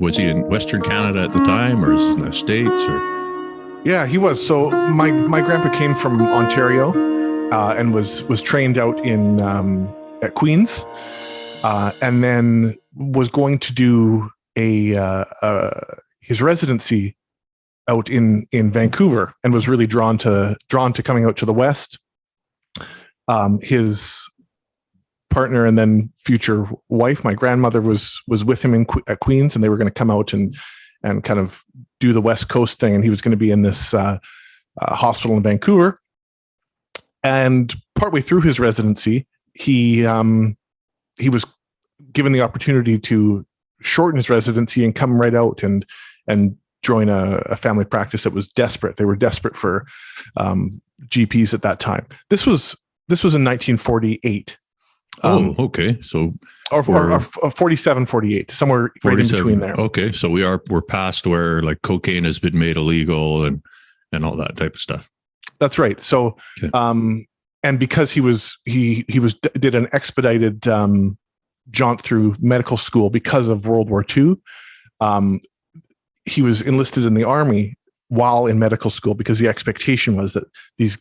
Was he in Western Canada at the time, or is he in the States? Or Yeah, he was. So my grandpa came from Ontario and was trained out in at Queens, and then was going to do his residency out in Vancouver, and was really drawn to coming out to the West. His partner and then future wife, my grandmother, was with him at Queens, and they were going to come out and kind of do the West Coast thing. And he was going to be in this hospital in Vancouver. And partway through his residency, he was given the opportunity to shorten his residency and come right out and join a family practice that was desperate. They were desperate for GPs at that time. This was in 1948. Okay. So or 47, 48, somewhere right in between there. Okay. So we're past where like cocaine has been made illegal and all that type of stuff. That's right. So, okay. And because he did an expedited jaunt through medical school because of World War II, he was enlisted in the army while in medical school, because the expectation was that these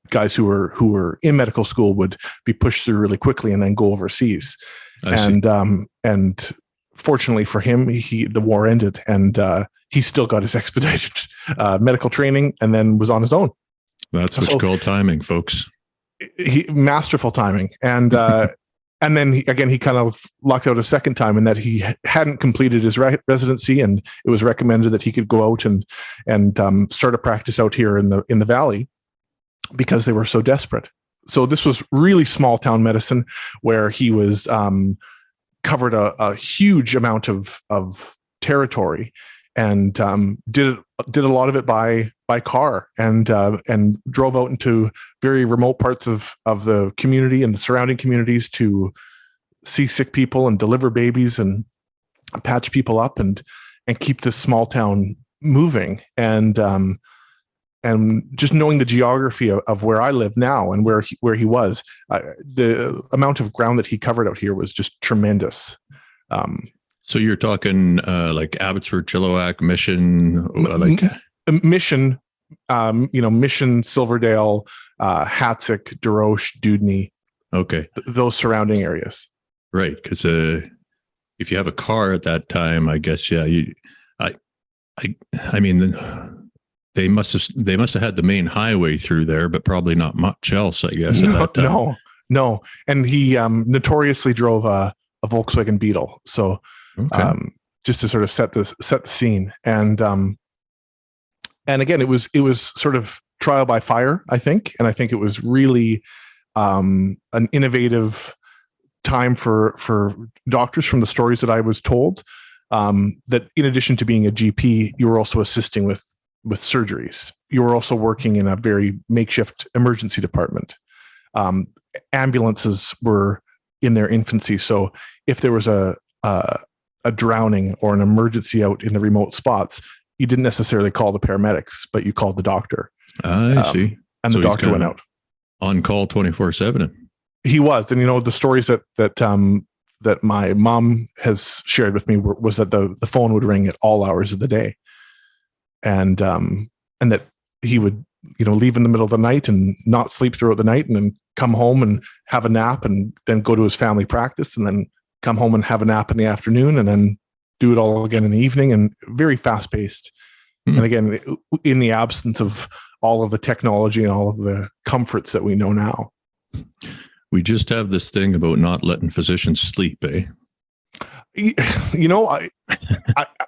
guys who were in medical school would be pushed through really quickly and then go overseas. And fortunately for him, the war ended, and he still got his expedited medical training and then was on his own. That's what you call timing, folks. Masterful timing. And and then he kind of lucked out a second time in that he hadn't completed his residency, and it was recommended that he could go out and start a practice out here in the Valley, because they were so desperate. So this was really small town medicine, where he was covered a huge amount of territory, and did a lot of it by car, and drove out into very remote parts of the community and the surrounding communities to see sick people and deliver babies and patch people up and keep this small town moving. And just knowing the geography of where I live now and where he was, the amount of ground that he covered out here was just tremendous. So you're talking like Abbotsford, Chilliwack, Mission, Mission, Mission, Silverdale, Hatzick, Desroches, Dewdney. Okay, those surrounding areas. Right, because if you have a car at that time, I guess I mean. They must have had the main highway through there, but probably not much else, I guess. At that time. No. And he notoriously drove a Volkswagen Beetle. So just to sort of set the scene. And again, it was sort of trial by fire, I think. And I think it was really an innovative time for doctors, from the stories that I was told, that in addition to being a GP, you were also assisting with surgeries. You were also working in a very makeshift emergency department. Ambulances were in their infancy. So if there was a drowning or an emergency out in the remote spots, you didn't necessarily call the paramedics, but you called the doctor. I see. And so the doctor went out. On call 24/7. He was. And, the stories that my mom has shared with me was that the phone would ring at all hours of the day. And that he would, leave in the middle of the night and not sleep throughout the night, and then come home and have a nap, and then go to his family practice, and then come home and have a nap in the afternoon, and then do it all again in the evening, and very fast paced. Mm-hmm. And again, in the absence of all of the technology and all of the comforts that we know now. We just have this thing about not letting physicians sleep, eh?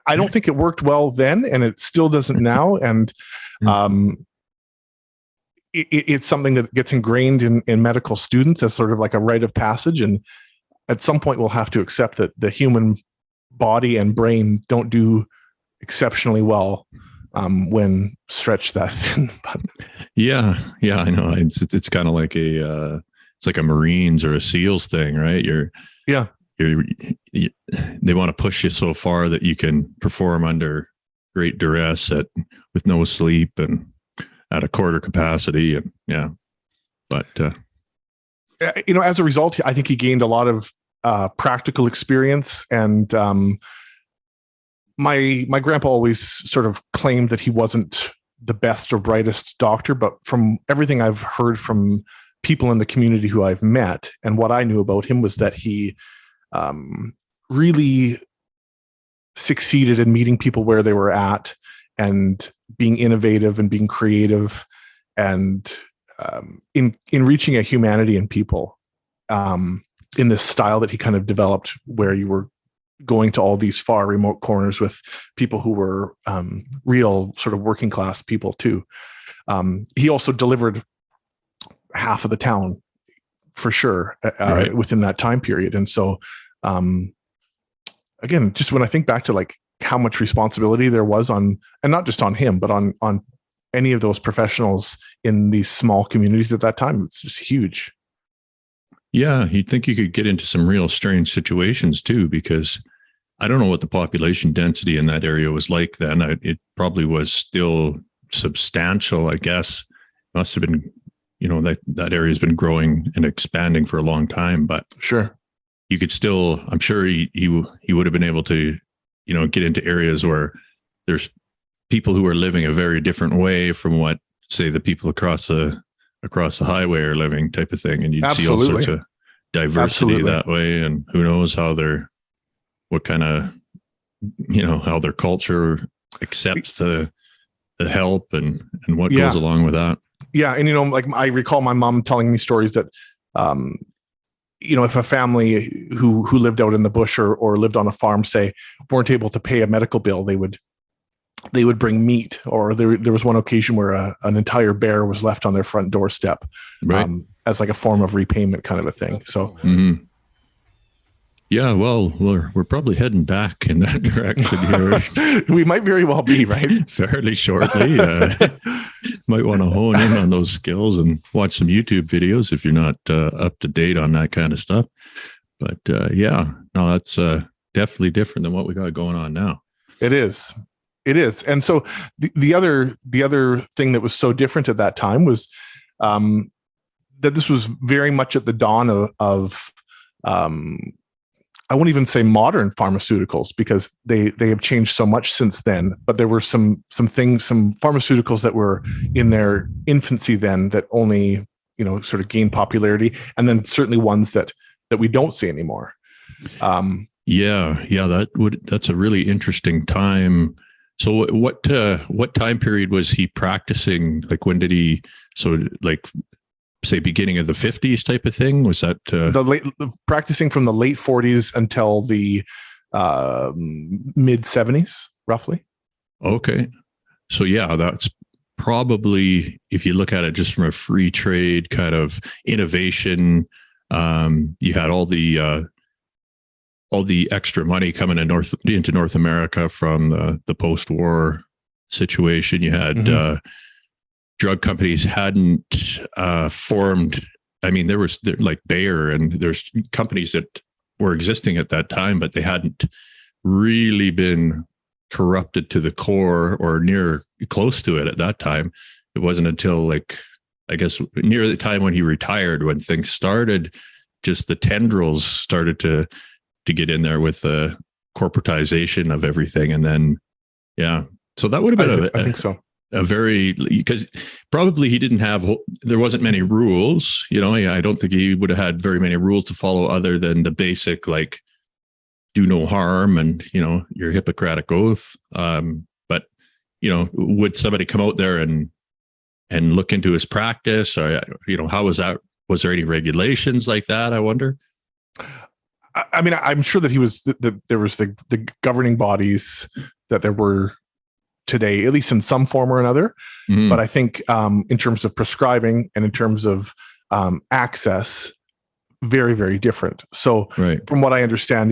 I don't think it worked well then, and it still doesn't now. And it's something that gets ingrained in medical students as sort of like a rite of passage. And at some point, we'll have to accept that the human body and brain don't do exceptionally well when stretched that thin. Yeah, I know. It's kind of like it's like a Marines or a SEALs thing, right? They want to push you so far that you can perform under great duress with no sleep and at a quarter capacity. And but as a result, I think he gained a lot of practical experience and my grandpa always sort of claimed that he wasn't the best or brightest doctor, but from everything I've heard from people in the community who I've met, and what I knew about him was that he really succeeded in meeting people where they were at and being innovative and being creative and in reaching a humanity in people in this style that he kind of developed, where you were going to all these far remote corners with people who were real sort of working class people too. He also delivered half of the town for sure within that time period. And so again, just when I think back to like how much responsibility there was on, and not just on him, but on any of those professionals in these small communities at that time, it's just huge. Yeah, you'd think you could get into some real strange situations too, because I don't know what the population density in that area was like then. It probably was still substantial, I guess. Must have been, that area has been growing and expanding for a long time. But sure, you could still, I'm sure he would have been able to, get into areas where there's people who are living a very different way from what, say, the people across the highway are living, type of thing. And you'd see all sorts of diversity that way. And who knows how what kind of, how their culture accepts the help and what goes along with that. Yeah. And, like I recall my mom telling me stories that, if a family who lived out in the bush or lived on a farm, say, weren't able to pay a medical bill, they would bring meat, or there was one occasion where an entire bear was left on their front doorstep, right, as like a form of repayment, kind of a thing. So, yeah, well, we're probably heading back in that direction here. We might very well be, right? Fairly shortly. Might want to hone in on those skills and watch some YouTube videos if you're not up to date on that kind of stuff. But that's definitely different than what we got going on now. It is. And so the other thing that was so different at that time was that this was very much at the dawn of I won't even say modern pharmaceuticals, because they have changed so much since then. But there were some pharmaceuticals that were in their infancy then that only, sort of gained popularity, and then certainly ones that we don't see anymore. That's a really interesting time. So what time period was he practicing? Like, when did he? So like, say, beginning of the 50s type of thing? Was that practicing from the late 40s until the mid 70s, roughly? Okay. So that's probably, if you look at it just from a free trade kind of innovation, you had all the extra money coming into North America from the post-war situation. You had drug companies hadn't formed. I mean, there like Bayer, and there's companies that were existing at that time, but they hadn't really been corrupted to the core or near close to it at that time. It wasn't until, like, I guess, near the time when he retired, when things started, just the tendrils started to get in there with the corporatization of everything. And then, so that would have been I think so. Because probably there wasn't many rules, I don't think he would have had very many rules to follow, other than the basic, like, do no harm and, your Hippocratic oath. But, would somebody come out there and look into his practice, or, how was that? Was there any regulations like that, I wonder? I mean, I'm sure that there was the governing bodies that there were today, at least in some form or another. But I think in terms of prescribing and in terms of access, very, very different. So from what I understand,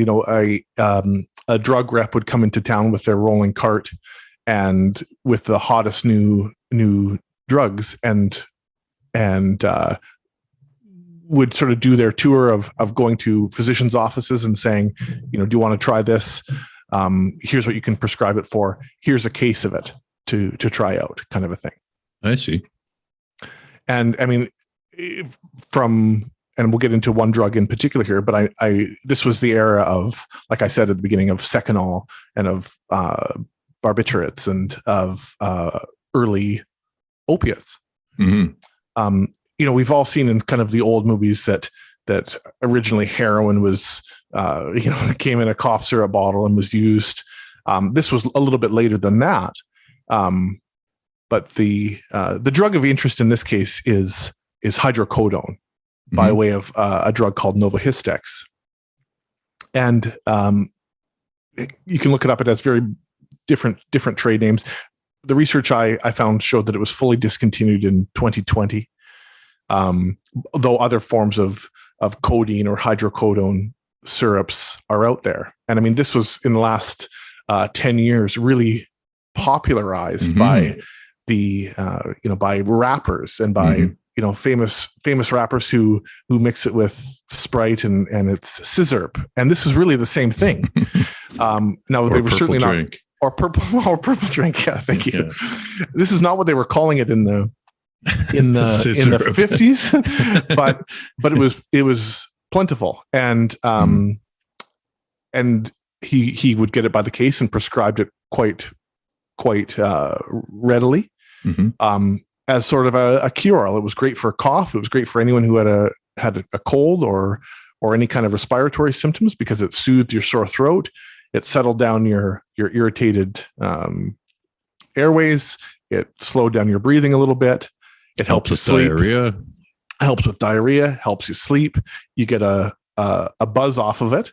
a drug rep would come into town with their rolling cart and with the hottest new drugs and would sort of do their tour of going to physicians' offices and saying, do you want to try this? Here's what you can prescribe it for. Here's a case of it to try out, kind of a thing. I see. And I mean, from and we'll get into one drug in particular here, but this was the era of, like I said at the beginning, of Seconal and of barbiturates and of early opiates. Mm-hmm. We've all seen in kind of the old movies that originally heroin was, came in a cough syrup bottle and was used. This was a little bit later than that. But the drug of interest in this case is hydrocodone, by way of a drug called Novohistex. And you can look it up. It has very different trade names. The research I found showed that it was fully discontinued in 2020, though other forms of codeine or hydrocodone syrups are out there. And I mean, this was in the last 10 years really popularized by the by rappers and by famous rappers who mix it with Sprite and it's scissorp, and this is really the same thing. Now they were certainly drink. Not purple drink. Yeah, thank you. Yeah. This is not what they were calling it in the 50s, but it was plentiful, and he would get it by the case and prescribed it quite readily. As sort of a cure-all. It was great for a cough. It was great for anyone who had a cold or any kind of respiratory symptoms, because it soothed your sore throat. It settled down your irritated airways. It slowed down your breathing a little bit. It helps with sleep. Diarrhea. Helps with diarrhea. Helps you sleep. You get a buzz off of it.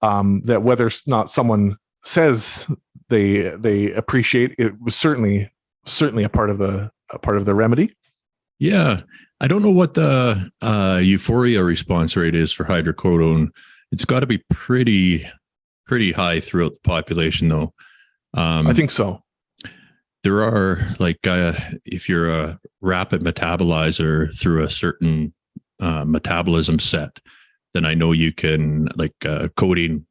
That whether or not someone says they appreciate, it was certainly a part of the remedy. Yeah. I don't know what the euphoria response rate is for hydrocodone. It's got to be pretty high throughout the population, though. I think so. There are, like, if you're a rapid metabolizer through a certain metabolism set, then I know you can, like, codeine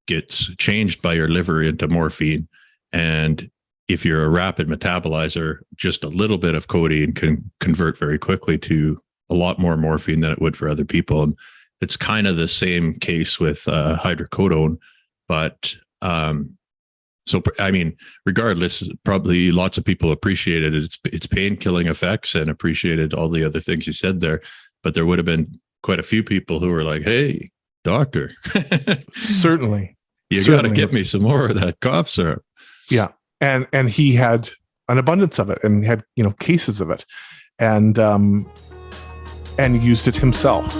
gets changed by your liver into morphine. And if you're a rapid metabolizer, just a little bit of codeine can convert very quickly to a lot more morphine than it would for other people. And it's kind of the same case with hydrocodone. But so, I mean, regardless, probably lots of people appreciated its pain-killing effects and appreciated all the other things you said there. But there would have been quite a few people who were like, "Hey, doctor, certainly, you got to get me some more of that cough syrup." Yeah. And he had an abundance of it and had, cases of it, and used it himself.